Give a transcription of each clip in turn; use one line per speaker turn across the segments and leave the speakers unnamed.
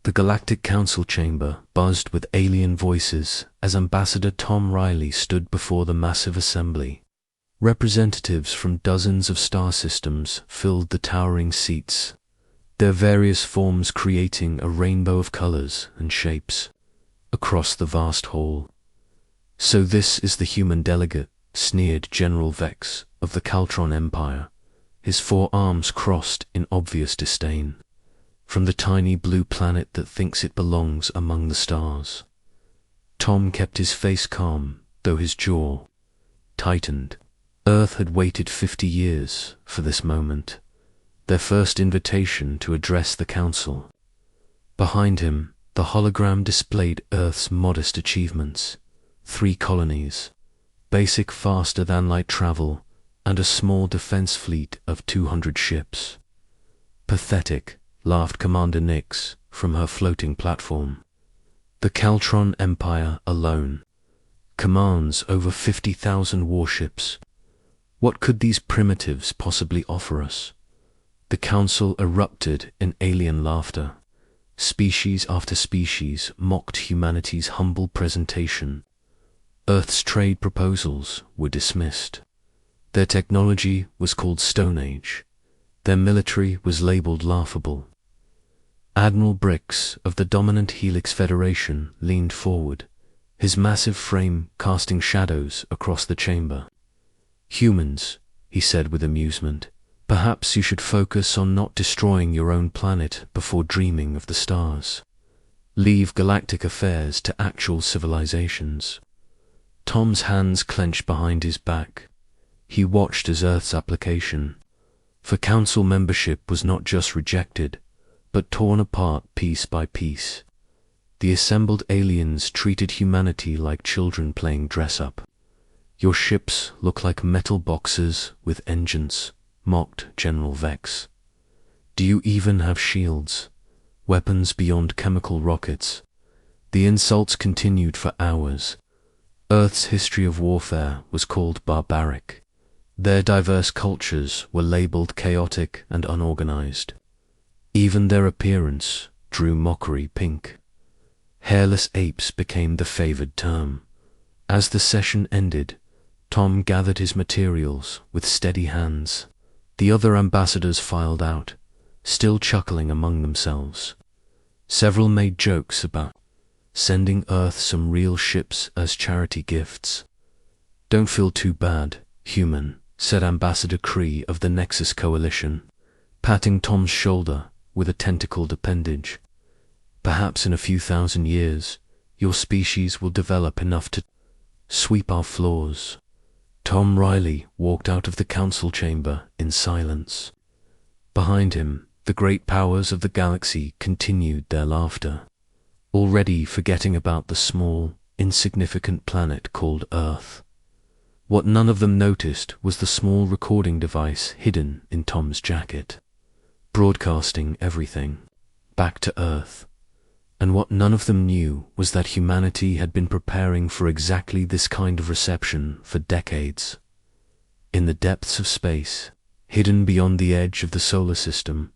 The Galactic Council chamber buzzed with alien voices as Ambassador Tom Riley stood before the massive assembly. Representatives from dozens of star systems filled the towering seats, their various forms creating a rainbow of colors and shapes across the vast hall. "So this is the human delegate," sneered General Vex of the Caltron Empire, his four arms crossed in obvious disdain, "from the tiny blue planet that thinks it belongs among the stars." Tom kept his face calm, though his jaw tightened. Earth had waited 50 years for this moment, their first invitation to address the Council. Behind him, the hologram displayed Earth's modest achievements: 3 colonies, basic faster-than-light travel, and a small defense fleet of 200 ships. "Pathetic," laughed Commander Nix from her floating platform. "The Caltron Empire alone commands over 50,000 warships. What could these primitives possibly offer us?" The Council erupted in alien laughter. Species after species mocked humanity's humble presentation. Earth's trade proposals were dismissed. Their technology was called Stone Age. Their military was labeled laughable. Admiral Brix of the dominant Helix Federation leaned forward, his massive frame casting shadows across the chamber. "Humans," he said with amusement, "perhaps you should focus on not destroying your own planet before dreaming of the stars. Leave galactic affairs to actual civilizations." Tom's hands clenched behind his back. He watched as Earth's application for Council membership was not just rejected, but torn apart piece by piece. The assembled aliens treated humanity like children playing dress-up. "Your ships look like metal boxes with engines," mocked General Vex. "Do you even have shields? Weapons beyond chemical rockets?" The insults continued for hours. Earth's history of warfare was called barbaric. Their diverse cultures were labeled chaotic and unorganized. Even their appearance drew mockery pink. Hairless apes became the favored term. As the session ended, Tom gathered his materials with steady hands. The other ambassadors filed out, still chuckling among themselves. Several made jokes about sending Earth some real ships as charity gifts. "Don't feel too bad, human," said Ambassador Kree of the Nexus Coalition, patting Tom's shoulder with a tentacled appendage. "Perhaps in a few thousand years, your species will develop enough to sweep our floors." Tom Riley walked out of the council chamber in silence. Behind him, the great powers of the galaxy continued their laughter, already forgetting about the small, insignificant planet called Earth. What none of them noticed was the small recording device hidden in Tom's jacket, broadcasting everything back to Earth. And what none of them knew was that humanity had been preparing for exactly this kind of reception for decades. In the depths of space, hidden beyond the edge of the solar system,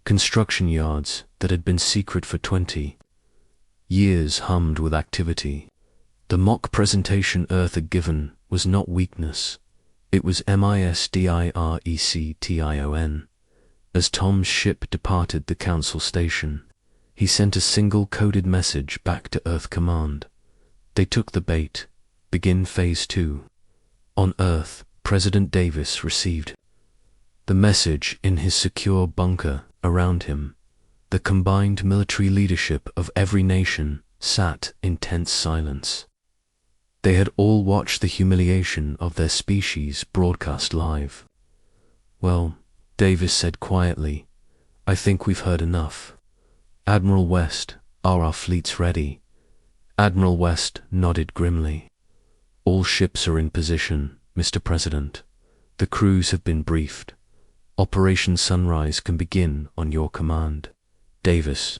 construction yards that had been secret for 20 years hummed with activity. The mock presentation Earth had given was not weakness, it was misdirection. As Tom's ship departed the council station, he sent a single coded message back to Earth Command. They took the bait. Begin Phase 2. On Earth, President Davis received the message in his secure bunker. Around him, the combined military leadership of every nation sat in tense silence. They had all watched the humiliation of their species broadcast live. "Well," Davis said quietly, "I think we've heard enough. Admiral West, are our fleets ready?" Admiral West nodded grimly. "All ships are in position, Mr. President. The crews have been briefed. Operation Sunrise can begin on your command." Davis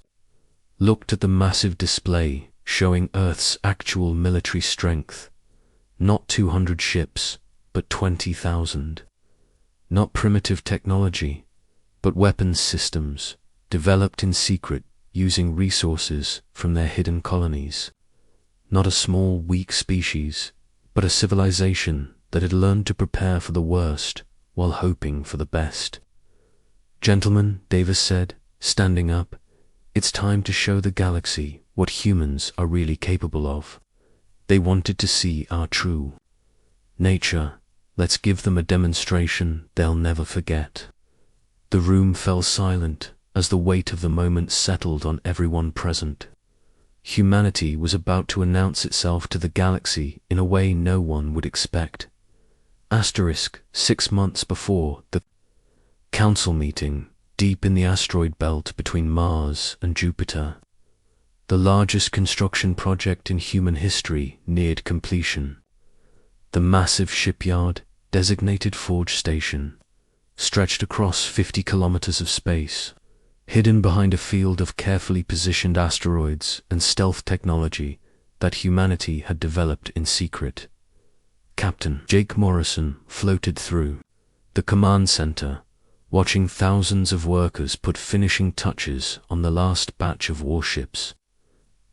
looked at the massive display showing Earth's actual military strength. Not 200 ships, but 20,000. Not primitive technology, but weapons systems developed in secret using resources from their hidden colonies. Not a small, weak species, but a civilization that had learned to prepare for the worst while hoping for the best. "Gentlemen," Davis said, standing up, "it's time to show the galaxy what humans are really capable of. They wanted to see our true nature. Let's give them a demonstration they'll never forget." The room fell silent as the weight of the moment settled on everyone present. Humanity was about to announce itself to the galaxy in a way no one would expect. 6 months before the council meeting, deep in the asteroid belt between Mars and Jupiter, the largest construction project in human history neared completion. The massive shipyard, designated Forge Station, stretched across 50 kilometers of space, hidden behind a field of carefully positioned asteroids and stealth technology that humanity had developed in secret. Captain Jake Morrison floated through the command center, watching thousands of workers put finishing touches on the last batch of warships.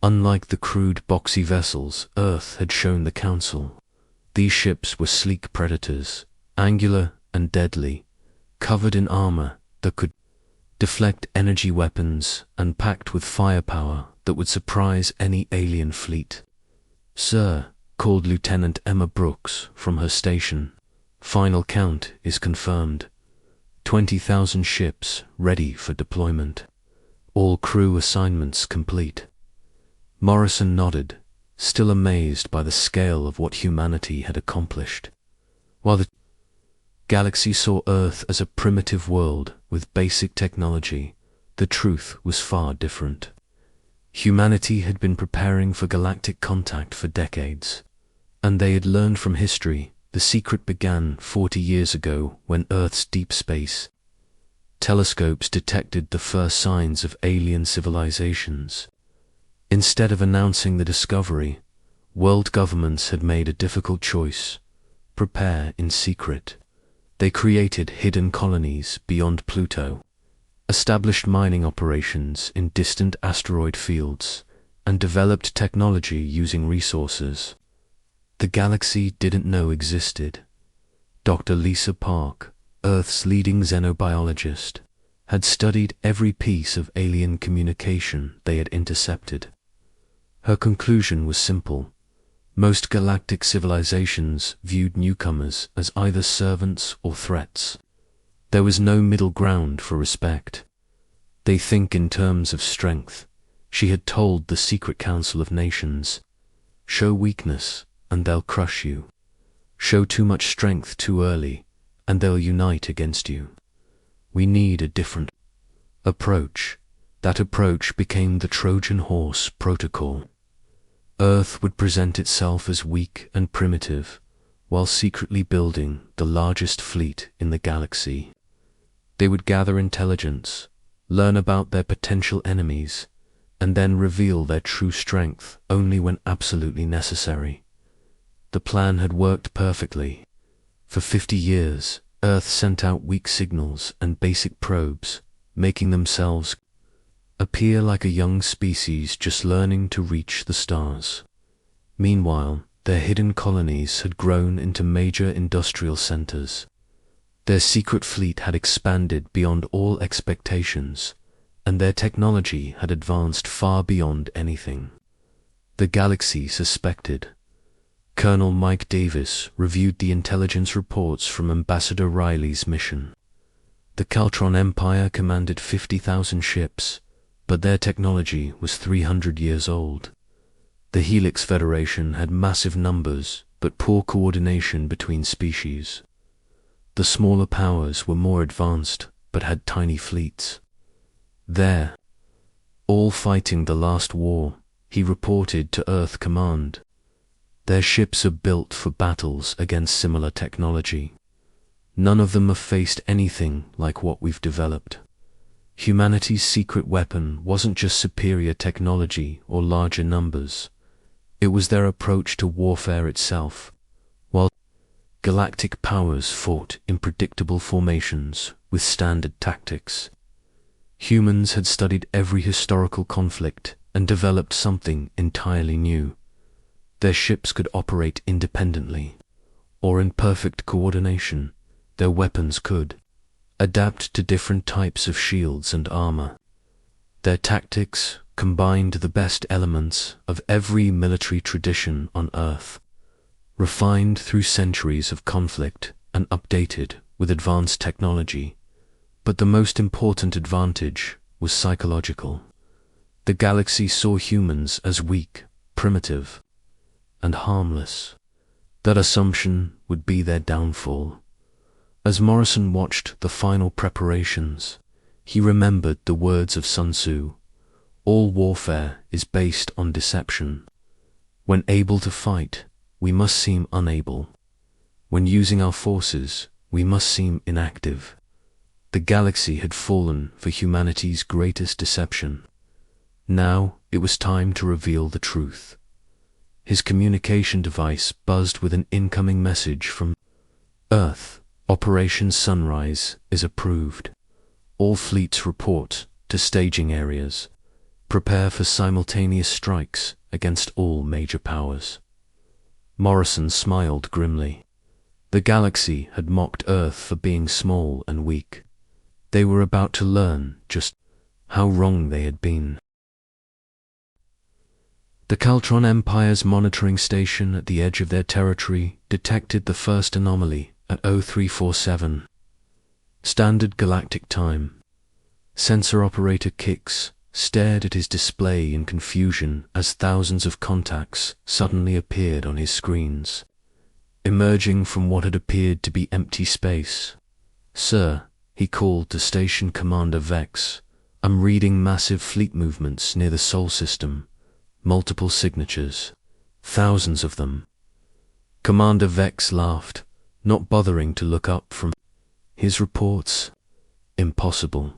Unlike the crude, boxy vessels Earth had shown the Council, these ships were sleek predators, angular and deadly, covered in armor that could deflect energy weapons and packed with firepower that would surprise any alien fleet. "Sir," called Lieutenant Emma Brooks from her station, "final count is confirmed. 20,000 ships ready for deployment. All crew assignments complete." Morrison nodded, still amazed by the scale of what humanity had accomplished. While the galaxy saw Earth as a primitive world with basic technology, the truth was far different. Humanity had been preparing for galactic contact for decades, and they had learned from history. The secret began 40 years ago when Earth's deep space telescopes detected the first signs of alien civilizations. Instead of announcing the discovery, world governments had made a difficult choice: prepare in secret. They created hidden colonies beyond Pluto, established mining operations in distant asteroid fields, and developed technology using resources the galaxy didn't know existed. Dr. Lisa Park, Earth's leading xenobiologist, had studied every piece of alien communication they had intercepted. Her conclusion was simple: most galactic civilizations viewed newcomers as either servants or threats. There was no middle ground for respect. They think in terms of strength, she had told the Secret Council of Nations. Show weakness, and they'll crush you. Show too much strength too early, and they'll unite against you. We need a different approach. That approach became the Trojan Horse Protocol. Earth would present itself as weak and primitive, while secretly building the largest fleet in the galaxy. They would gather intelligence, learn about their potential enemies, and then reveal their true strength only when absolutely necessary. The plan had worked perfectly. For 50 years, Earth sent out weak signals and basic probes, making themselves appear like a young species just learning to reach the stars. Meanwhile, their hidden colonies had grown into major industrial centers. Their secret fleet had expanded beyond all expectations, and their technology had advanced far beyond anything the galaxy suspected. Colonel Mike Davis reviewed the intelligence reports from Ambassador Riley's mission. The Caltron Empire commanded 50,000 ships, but their technology was 300 years old. The Helix Federation had massive numbers, but poor coordination between species. The smaller powers were more advanced, but had tiny fleets. There, all fighting the last war, he reported to Earth Command. Their ships are built for battles against similar technology. None of them have faced anything like what we've developed. Humanity's secret weapon wasn't just superior technology or larger numbers. It was their approach to warfare itself. While galactic powers fought in predictable formations with standard tactics, Humans had studied every historical conflict and developed something entirely new. Their ships could operate independently, or in perfect coordination. Their weapons could adapt to different types of shields and armor. Their tactics combined the best elements of every military tradition on Earth, refined through centuries of conflict and updated with advanced technology. But the most important advantage was psychological. The galaxy saw humans as weak, primitive, and harmless. That assumption would be their downfall. As Morrison watched the final preparations, he remembered the words of Sun Tzu: "All warfare is based on deception. When able to fight, we must seem unable. When using our forces, we must seem inactive." The galaxy had fallen for humanity's greatest deception. Now it was time to reveal the truth. His communication device buzzed with an incoming message from Earth. "Operation Sunrise is approved. All fleets report to staging areas. Prepare for simultaneous strikes against all major powers." Morrison smiled grimly. The galaxy had mocked Earth for being small and weak. They were about to learn just how wrong they had been. The Caltron Empire's monitoring station at the edge of their territory detected the first anomaly at 0347 Standard Galactic Time. Sensor operator Kix stared at his display in confusion as thousands of contacts suddenly appeared on his screens, emerging from what had appeared to be empty space. "Sir," he called to Station Commander Vex, "I'm reading massive fleet movements near the Sol system. Multiple signatures. Thousands of them." Commander Vex laughed, not bothering to look up from his reports. "Impossible.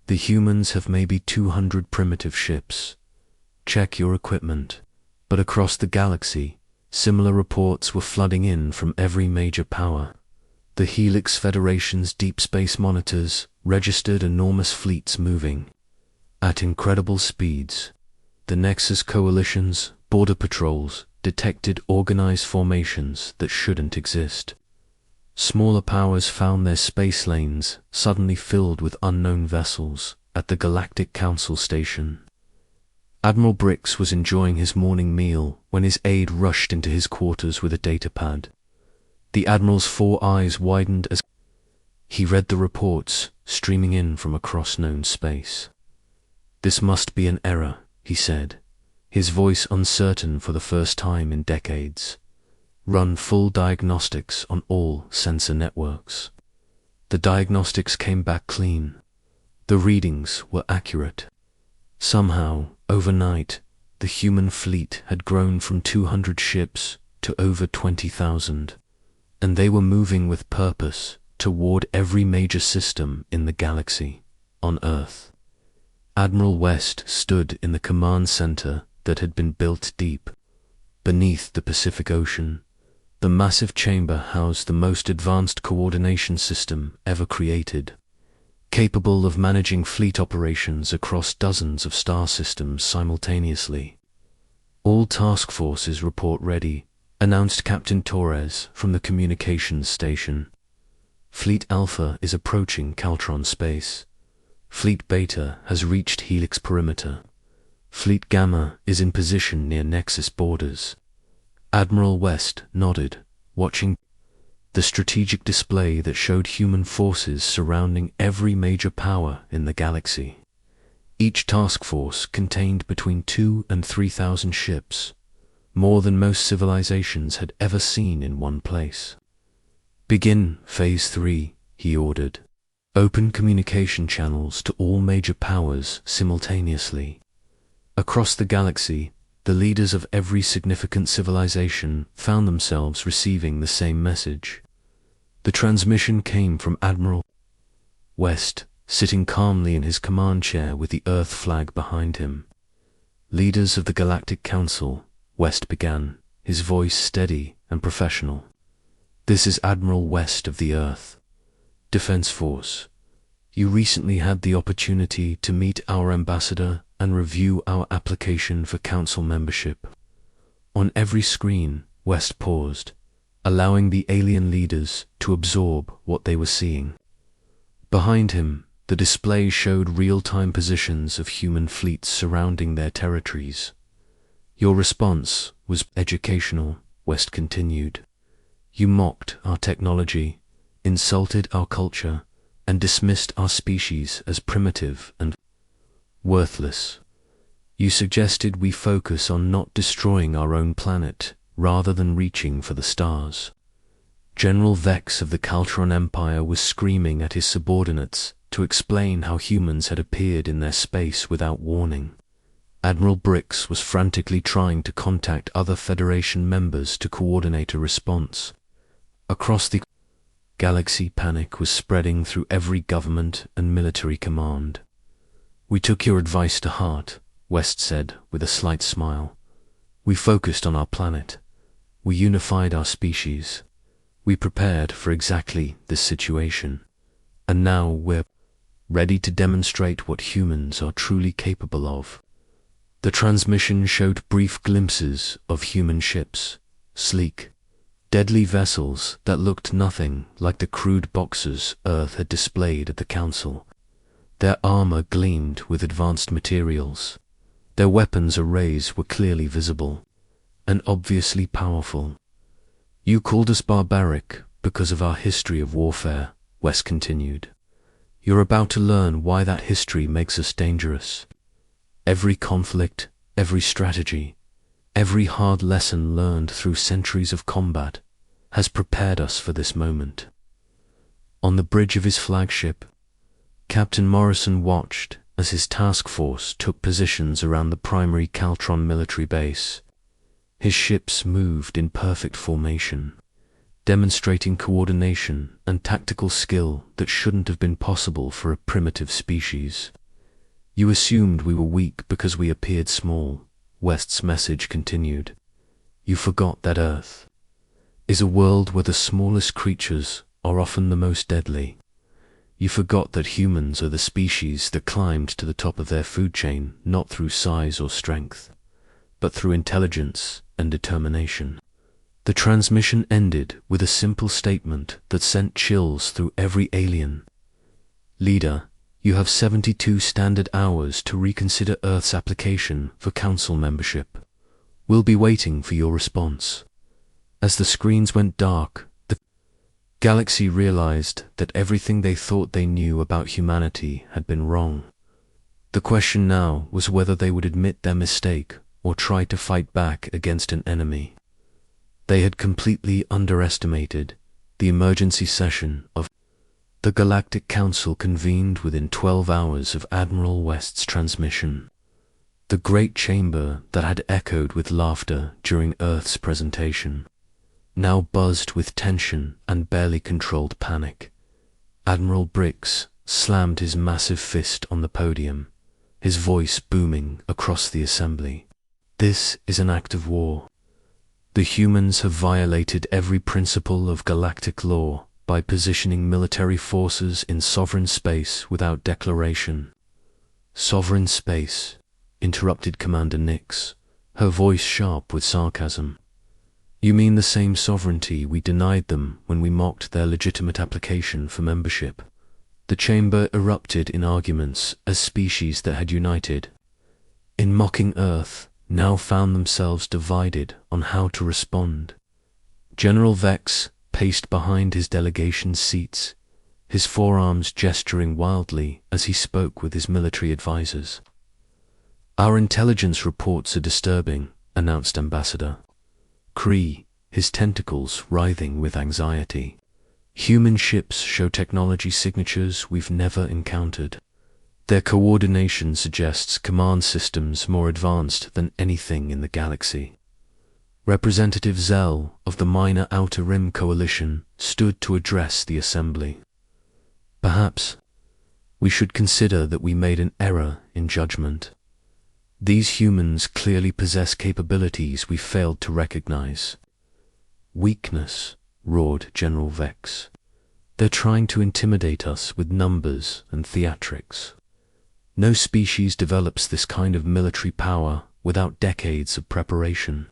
The humans have maybe 200 primitive ships. Check your equipment." But across the galaxy, similar reports were flooding in from every major power. The Helix Federation's deep space monitors registered enormous fleets moving at incredible speeds. The Nexus Coalition's border patrols detected organized formations that shouldn't exist. Smaller powers found their space lanes suddenly filled with unknown vessels at the Galactic Council station. Admiral Brix was enjoying his morning meal when his aide rushed into his quarters with a datapad. The Admiral's 4 eyes widened as he read the reports streaming in from across known space. "This must be an error," he said, his voice uncertain for the first time in decades. "Run full diagnostics on all sensor networks." The diagnostics came back clean. The readings were accurate. Somehow, overnight, the human fleet had grown from 200 ships to over 20,000, and they were moving with purpose toward every major system in the galaxy on Earth. Admiral West stood in the command center that had been built deep beneath the Pacific Ocean. The massive chamber housed the most advanced coordination system ever created, capable of managing fleet operations across dozens of star systems simultaneously. "All task forces report ready," announced Captain Torres from the communications station. "Fleet Alpha is approaching Caltron space. Fleet Beta has reached Helix perimeter. Fleet Gamma is in position near Nexus borders." Admiral West nodded, watching the strategic display that showed human forces surrounding every major power in the galaxy. Each task force contained between 2,000 and 3,000 ships, more than most civilizations had ever seen in one place. "Begin Phase 3, he ordered. "Open communication channels to all major powers simultaneously." Across the galaxy, the leaders of every significant civilization found themselves receiving the same message. The transmission came from Admiral West, sitting calmly in his command chair with the Earth flag behind him. "Leaders of the Galactic Council," West began, his voice steady and professional. "This is Admiral West of the Earth Defense Force. You recently had the opportunity to meet our ambassador and review our application for council membership. On every screen, West paused, allowing the alien leaders to absorb what they were seeing. Behind him, the display showed real-time positions of human fleets surrounding their territories. Your response was educational, West continued. You mocked our technology, insulted our culture, and dismissed our species as primitive and worthless. You suggested we focus on not destroying our own planet, rather than reaching for the stars. General Vex of the Caltron Empire was screaming at his subordinates to explain how humans had appeared in their space without warning. Admiral Brix was frantically trying to contact other Federation members to coordinate a response. Across the galaxy, panic was spreading through every government and military command. We took your advice to heart, West said with a slight smile. We focused on our planet. We unified our species. We prepared for exactly this situation. And now we're ready to demonstrate what humans are truly capable of. The transmission showed brief glimpses of human ships, sleek, deadly vessels that looked nothing like the crude boxes Earth had displayed at the Council. Their armor gleamed with advanced materials. Their weapons arrays were clearly visible, and obviously powerful. You called us barbaric because of our history of warfare, West continued. You're about to learn why that history makes us dangerous. Every conflict, every strategy, every hard lesson learned through centuries of combat has prepared us for this moment. On the bridge of his flagship, Captain Morrison watched as his task force took positions around the primary Caltron military base. His ships moved in perfect formation, demonstrating coordination and tactical skill that shouldn't have been possible for a primitive species. You assumed we were weak because we appeared small, West's message continued. You forgot that Earth is a world where the smallest creatures are often the most deadly. You forgot that humans are the species that climbed to the top of their food chain not through size or strength, but through intelligence and determination. The transmission ended with a simple statement that sent chills through every alien. Leader, you have 72 standard hours to reconsider Earth's application for Council membership. We'll be waiting for your response. As the screens went dark, the galaxy realized that everything they thought they knew about humanity had been wrong. The question now was whether they would admit their mistake or try to fight back against an enemy. They had completely underestimated the emergency session of the Galactic Council convened within 12 hours of Admiral West's transmission. The great chamber that had echoed with laughter during Earth's presentation now buzzed with tension and barely controlled panic. Admiral Brix slammed his massive fist on the podium, his voice booming across the assembly. This is an act of war. The humans have violated every principle of galactic law by positioning military forces in sovereign space without declaration. Sovereign space, interrupted Commander Nix, her voice sharp with sarcasm. You mean the same sovereignty we denied them when we mocked their legitimate application for membership? The chamber erupted in arguments as species that had united, in mocking Earth, now found themselves divided on how to respond. General Vex paced behind his delegation's seats, his forearms gesturing wildly as he spoke with his military advisors. Our intelligence reports are disturbing, announced Ambassador Kree, his tentacles writhing with anxiety. Human ships show technology signatures we've never encountered. Their coordination suggests command systems more advanced than anything in the galaxy. Representative Zell of the Minor Outer Rim Coalition stood to address the assembly. Perhaps we should consider that we made an error in judgment. These humans clearly possess capabilities we failed to recognize. Weakness, roared General Vex. They're trying to intimidate us with numbers and theatrics. No species develops this kind of military power without decades of preparation.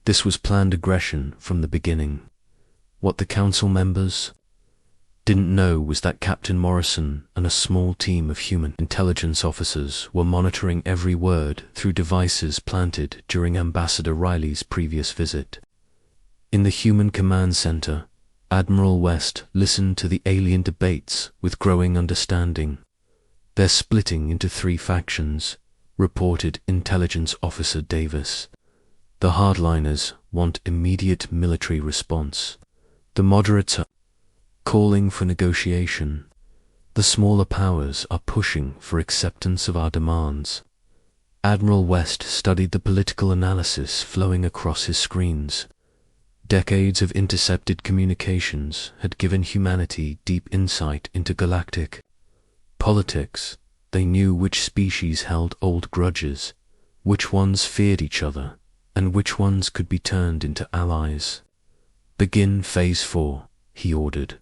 This was planned aggression from the beginning. What the council members didn't know was that Captain Morrison and a small team of human intelligence officers were monitoring every word through devices planted during Ambassador Riley's previous visit. In the Human Command Center, Admiral West listened to the alien debates with growing understanding. They're splitting into 3 factions, reported Intelligence Officer Davis. The hardliners want immediate military response. The moderates are calling for negotiation. The smaller powers are pushing for acceptance of our demands. Admiral West studied the political analysis flowing across his screens. Decades of intercepted communications had given humanity deep insight into galactic politics. They knew which species held old grudges, which ones feared each other, and which ones could be turned into allies. Begin Phase 4, he ordered.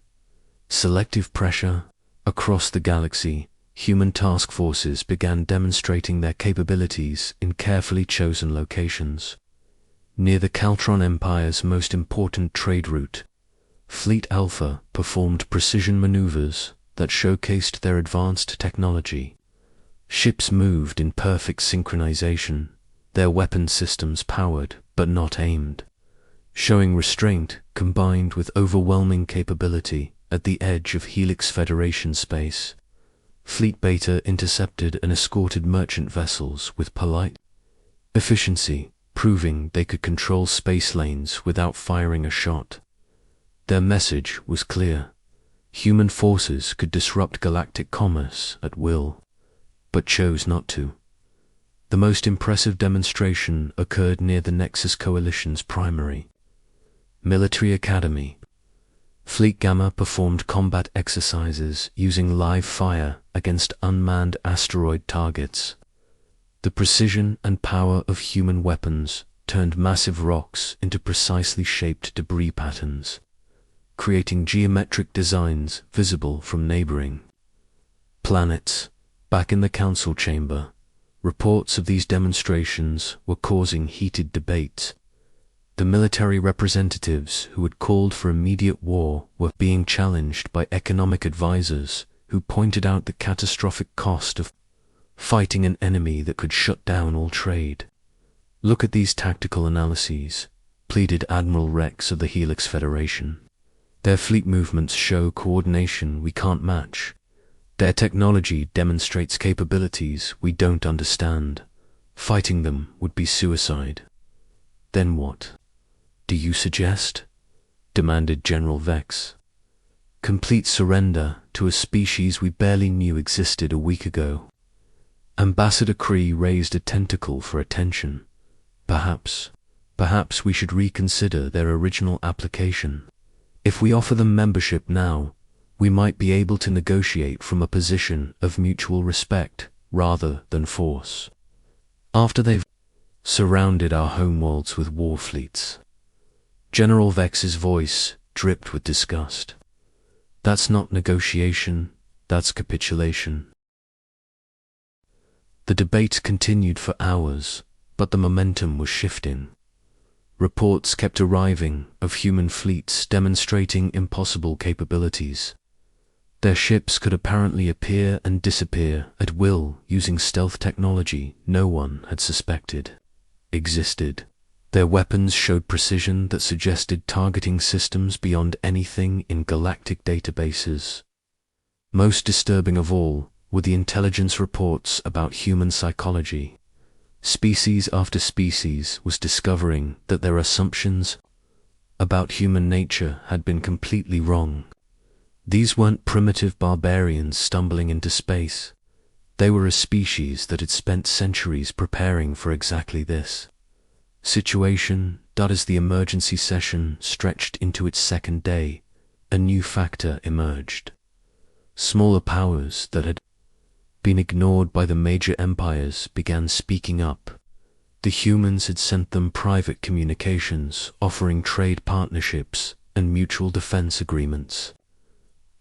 Selective pressure. Across the galaxy, human task forces began demonstrating their capabilities in carefully chosen locations. Near the Caltron Empire's most important trade route, Fleet Alpha performed precision maneuvers that showcased their advanced technology. Ships moved in perfect synchronization, their weapon systems powered but not aimed, showing restraint combined with overwhelming capability at the edge of Helix Federation space. Fleet Beta intercepted and escorted merchant vessels with polite efficiency, proving they could control space lanes without firing a shot. Their message was clear. Human forces could disrupt galactic commerce at will, but chose not to. The most impressive demonstration occurred near the Nexus Coalition's primary military academy. Fleet Gamma performed combat exercises using live fire against unmanned asteroid targets. The precision and power of human weapons turned massive rocks into precisely shaped debris patterns, creating geometric designs visible from neighboring planets. Back in the council chamber, reports of these demonstrations were causing heated debate. The military representatives who had called for immediate war were being challenged by economic advisors who pointed out the catastrophic cost of fighting an enemy that could shut down all trade. Look at these tactical analyses, pleaded Admiral Rex of the Helix Federation. Their fleet movements show coordination we can't match. Their technology demonstrates capabilities we don't understand. Fighting them would be suicide. Then what do you suggest? Demanded General Vex. Complete surrender to a species we barely knew existed a week ago. Ambassador Kree raised a tentacle for attention. Perhaps we should reconsider their original application. If we offer them membership now, we might be able to negotiate from a position of mutual respect rather than force. After they've surrounded our homeworlds with war fleets. General Vex's voice dripped with disgust. That's not negotiation, that's capitulation. The debate continued for hours, but the momentum was shifting. Reports kept arriving of human fleets demonstrating impossible capabilities. Their ships could apparently appear and disappear at will using stealth technology no one had suspected existed. Their weapons showed precision that suggested targeting systems beyond anything in galactic databases. Most disturbing of all were the intelligence reports about human psychology. Species after species was discovering that their assumptions about human nature had been completely wrong. These weren't primitive barbarians stumbling into space. They were a species that had spent centuries preparing for exactly this situation. As the emergency session stretched into its second day, a new factor emerged. Smaller powers that had been ignored by the major empires began speaking up. The humans had sent them private communications offering trade partnerships and mutual defense agreements.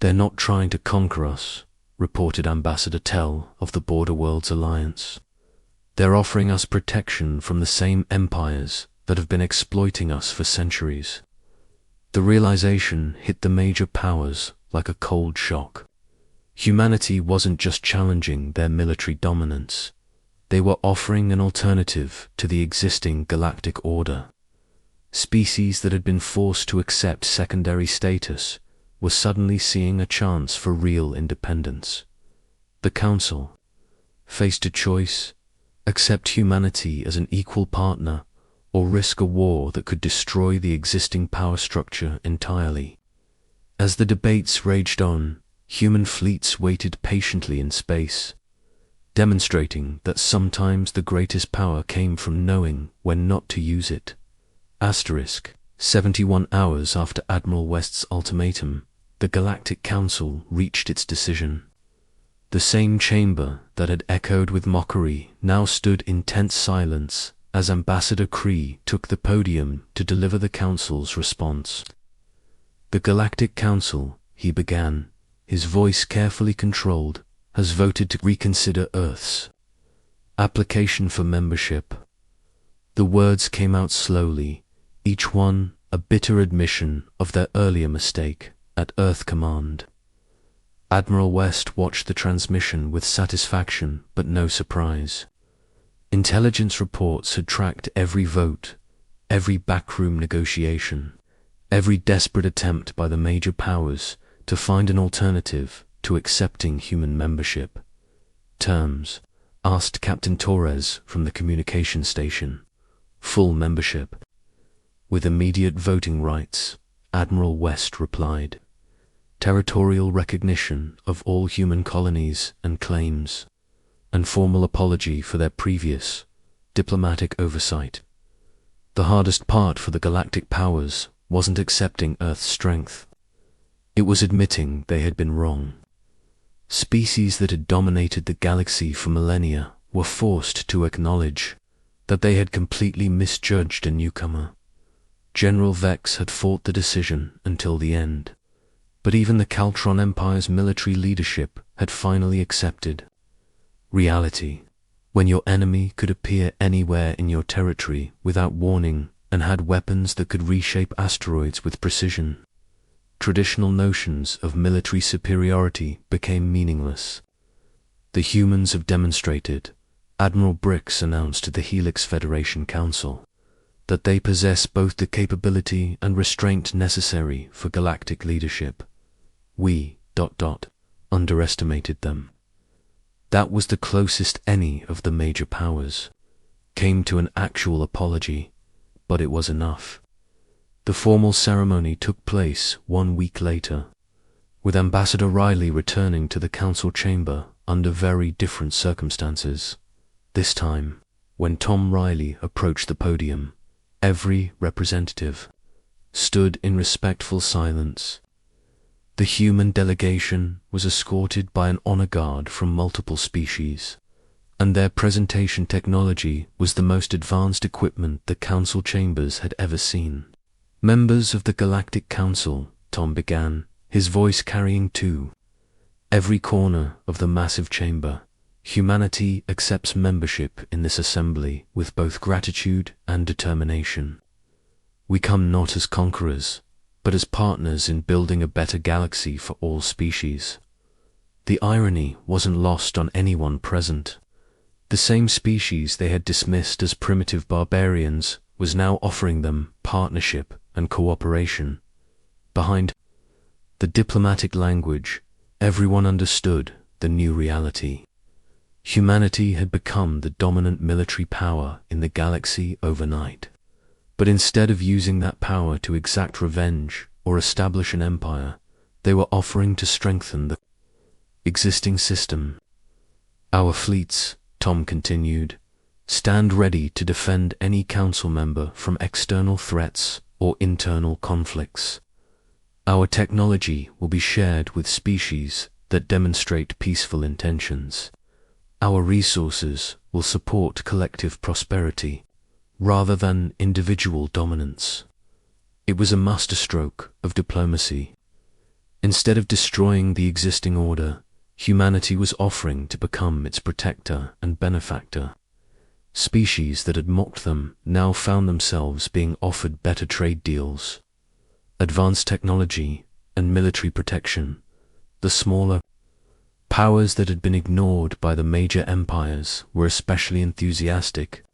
"They're not trying to conquer us," reported Ambassador Tell of the Border Worlds Alliance. "They're offering us protection from the same empires that have been exploiting us for centuries." The realization hit the major powers like a cold shock. Humanity wasn't just challenging their military dominance. They were offering an alternative to the existing galactic order. Species that had been forced to accept secondary status were suddenly seeing a chance for real independence. The Council faced a choice: accept humanity as an equal partner, or risk a war that could destroy the existing power structure entirely. As the debates raged on, human fleets waited patiently in space, demonstrating that sometimes the greatest power came from knowing when not to use it. 71 hours after Admiral West's ultimatum, the Galactic Council reached its decision. The same chamber that had echoed with mockery now stood in tense silence as Ambassador Kree took the podium to deliver the Council's response. "The Galactic Council," he began, his voice carefully controlled, "has voted to reconsider Earth's application for membership." The words came out slowly, each one a bitter admission of their earlier mistake at Earth Command. Admiral West watched the transmission with satisfaction but no surprise. Intelligence reports had tracked every vote, every backroom negotiation, every desperate attempt by the major powers to find an alternative to accepting human membership. "Terms?" asked Captain Torres from the communication station. "Full membership, with immediate voting rights," Admiral West replied. "Territorial recognition of all human colonies and claims, and formal apology for their previous diplomatic oversight." The hardest part for the galactic powers wasn't accepting Earth's strength. It was admitting they had been wrong. Species that had dominated the galaxy for millennia were forced to acknowledge that they had completely misjudged a newcomer. General Vex had fought the decision until the end, but even the Caltron Empire's military leadership had finally accepted reality. When your enemy could appear anywhere in your territory without warning and had weapons that could reshape asteroids with precision, traditional notions of military superiority became meaningless. "The humans have demonstrated," Admiral Brix announced to the Helix Federation Council, "that they possess both the capability and restraint necessary for galactic leadership. We ... underestimated them." That was the closest any of the major powers came to an actual apology, but it was enough. The formal ceremony took place 1 week later, with Ambassador Riley returning to the council chamber under very different circumstances. This time, when Tom Riley approached the podium, every representative stood in respectful silence. The human delegation was escorted by an honor guard from multiple species, and their presentation technology was the most advanced equipment the council chambers had ever seen. "Members of the Galactic Council," Tom began, his voice carrying to every corner of the massive chamber, "humanity accepts membership in this assembly with both gratitude and determination. We come not as conquerors, but as partners in building a better galaxy for all species." The irony wasn't lost on anyone present. The same species they had dismissed as primitive barbarians was now offering them partnership and cooperation. Behind the diplomatic language, everyone understood the new reality. Humanity had become the dominant military power in the galaxy overnight. But instead of using that power to exact revenge or establish an empire, they were offering to strengthen the existing system. "Our fleets," Tom continued, "stand ready to defend any council member from external threats or internal conflicts. Our technology will be shared with species that demonstrate peaceful intentions. Our resources will support collective prosperity rather than individual dominance." It was a masterstroke of diplomacy. Instead of destroying the existing order, humanity was offering to become its protector and benefactor. Species that had mocked them now found themselves being offered better trade deals, advanced technology, and military protection. The smaller powers that had been ignored by the major empires were especially enthusiastic.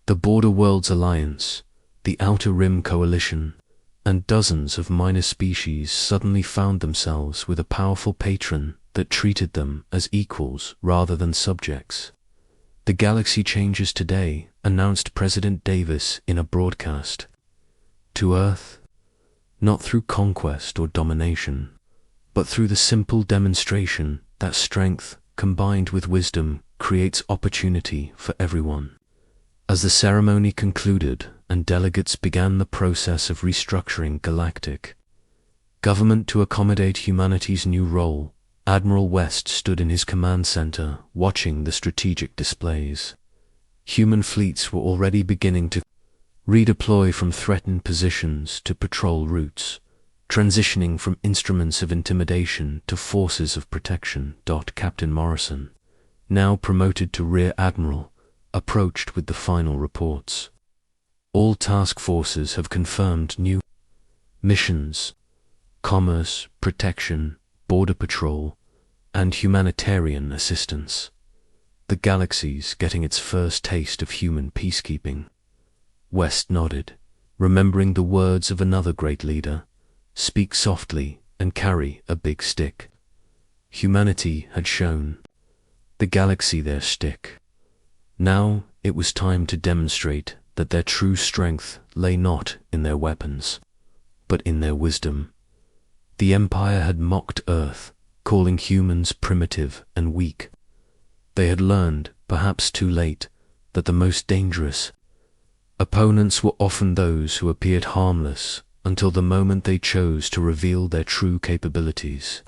The Border Worlds Alliance, the Outer Rim Coalition, and dozens of minor species suddenly found themselves with a powerful patron that treated them as equals rather than subjects. The galaxy changes today, announced President Davis in a broadcast. To Earth, not through conquest or domination, but through the simple demonstration that strength, combined with wisdom, creates opportunity for everyone. As the ceremony concluded and delegates began the process of restructuring Galactic government to accommodate humanity's new role, Admiral West stood in his command center watching the strategic displays. Human fleets were already beginning to redeploy from threatened positions to patrol routes, transitioning from instruments of intimidation to forces of protection. Captain Morrison, now promoted to Rear Admiral, approached with the final reports. All task forces have confirmed new missions: commerce, protection, border patrol, and humanitarian assistance. The galaxy's getting its first taste of human peacekeeping. West nodded, remembering the words of another great leader: speak softly and carry a big stick. Humanity had shown the galaxy their stick. Now it was time to demonstrate that their true strength lay not in their weapons, but in their wisdom. The Empire had mocked Earth, calling humans primitive and weak. They had learned, perhaps too late, that the most dangerous opponents were often those who appeared harmless until the moment they chose to reveal their true capabilities.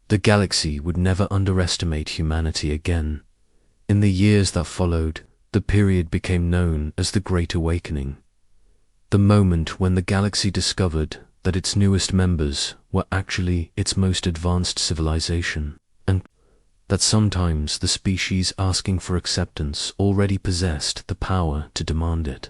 The galaxy would never underestimate humanity again. In the years that followed, the period became known as the Great Awakening, the moment when the galaxy discovered that its newest members were actually its most advanced civilization, and that sometimes the species asking for acceptance already possessed the power to demand it.